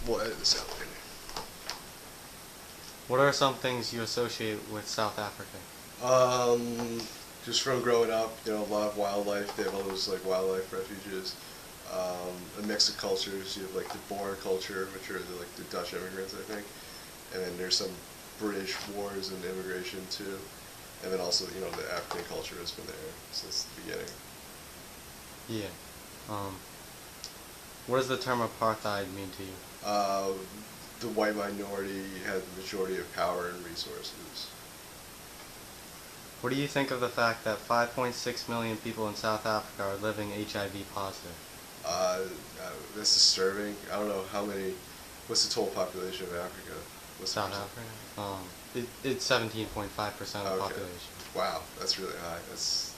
we'll edit this out later. What are some things you associate with South Africa? Just from growing up, a lot of wildlife. They have all those like wildlife refuges. A mix of cultures. You have like the Boer culture, which are the Dutch immigrants, I think, and then there's some British wars and immigration too, and then also the African culture has been there since the beginning. Yeah. What does the term apartheid mean to you? The white minority had the majority of power and resources. What do you think of the fact that 5.6 million people in South Africa are living HIV positive? That's disturbing. I don't know what's the total population of Africa? South Africa? It's 17.5% of the population. Wow, that's really high. That's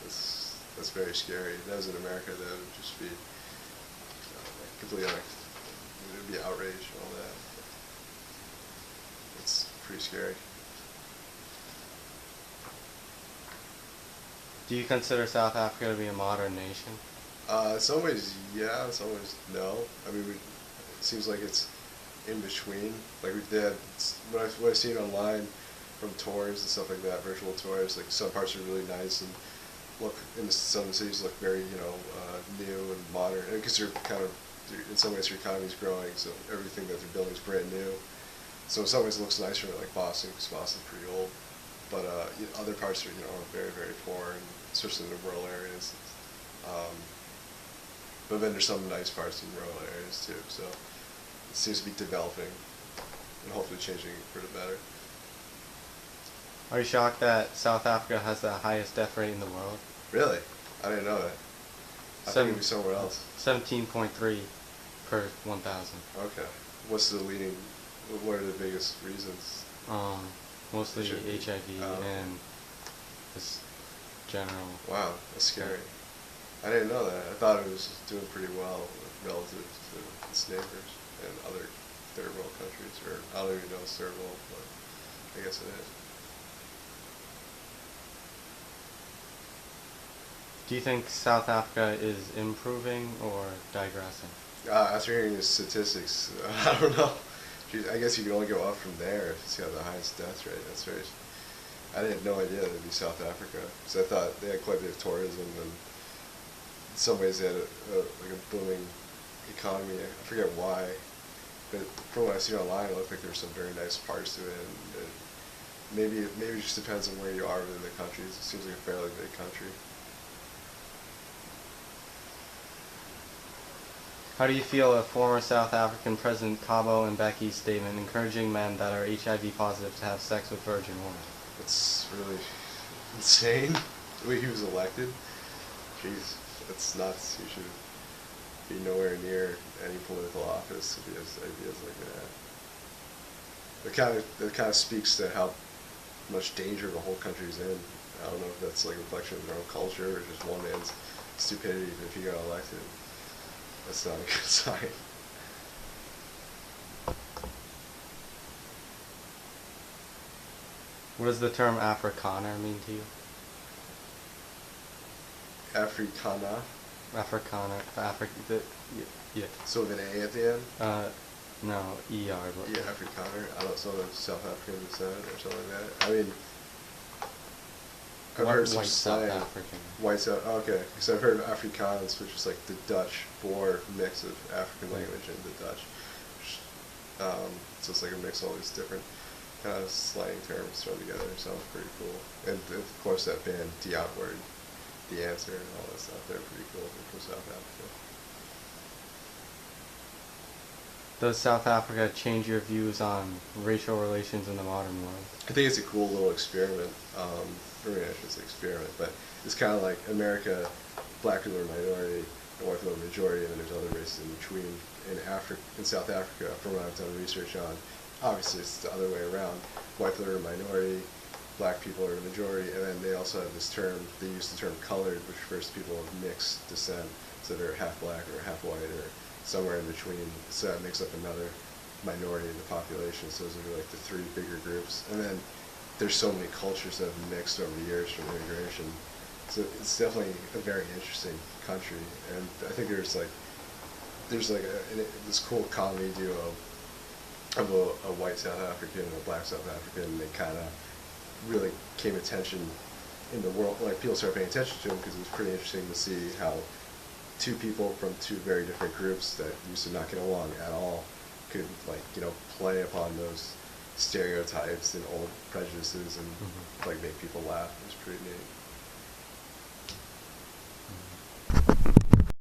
very scary. If that was in America, that would just be completely it would be outrage and all that. It's pretty scary. Do you consider South Africa to be a modern nation? In some ways, yeah. In some ways, no. I mean, it seems like it's in between. Like what I've seen online from tours and stuff like that, virtual tours. Like some parts are really nice and some cities look very new and modern. Because in some ways, your economy's growing, so everything that they're building is brand new. So in some ways, it looks nicer, like Boston, because Boston's pretty old. But other parts are very, very poor, and especially in the rural areas. But then there's some nice parts in rural areas too. So it seems to be developing and hopefully changing for the better. Are you shocked that South Africa has the highest death rate in the world? Really? I didn't know that. I think it'd be somewhere else. 17.3 per 1,000. Okay. What are the biggest reasons? Mostly HIV and just general. Wow, that's scary. I didn't know that. I thought it was doing pretty well relative to its neighbors and other third world countries. Or I don't even know it's third world, but I guess it is. Do you think South Africa is improving or digressing? After hearing the statistics, I don't know. I guess you can only go up from there if it's got the highest death rate. I had no idea that it'd be South Africa, because I thought they had quite a bit of tourism, and in some ways they had a booming economy. I forget why, but from what I've seen online, it looked like there were some very nice parts to it. And maybe it just depends on where you are within the country. It seems like a fairly big country. How do you feel a former South African President Thabo Mbeki's statement encouraging men that are HIV positive to have sex with virgin women? It's really insane the way he was elected. Jeez, that's nuts. He should be nowhere near any political office if he has ideas like that. That kind of speaks to how much danger the whole country's in. I don't know if that's like a reflection of their own culture or just one man's stupidity if he got elected. That's not a good sign. What does the term Afrikaner mean to you? Afrikaner? Afrikaner. Yeah. So with an A at the end? No, ER. Yeah, Afrikaner. I don't know, some of the South Africans said or something like that. I mean, I've heard some slang. South African. White South, okay. Because I've heard of Afrikaans, which is like the Dutch Boer mix of African language and the Dutch. So it's like a mix of all these different kind of slang terms thrown together. Sounds pretty cool. And of course that band, The Outward, The Answer, and all that stuff. They're pretty cool. They're from South Africa. Does South Africa change your views on racial relations in the modern world? I think it's a cool little experiment. I shouldn't say experiment, but it's kind of like America, black people are minority, and white people are majority, and then there's other races in between. In South Africa, from what I've done research on, obviously it's the other way around. White people are a minority, black people are the majority, and then they also have this term, they use the term colored, which refers to people of mixed descent, so they're half black or half white or somewhere in between, so that makes up another minority in the population. So those are like the three bigger groups. And then there's so many cultures that have mixed over the years from immigration. So it's definitely a very interesting country. And I think there's this cool comedy duo of a white South African and a black South African, and they kind of really came attention in the world, like people started paying attention to him because it was pretty interesting to see how two people from two very different groups that used to not get along at all could, like, you know, play upon those stereotypes and old prejudices and like make people laugh. It was pretty neat.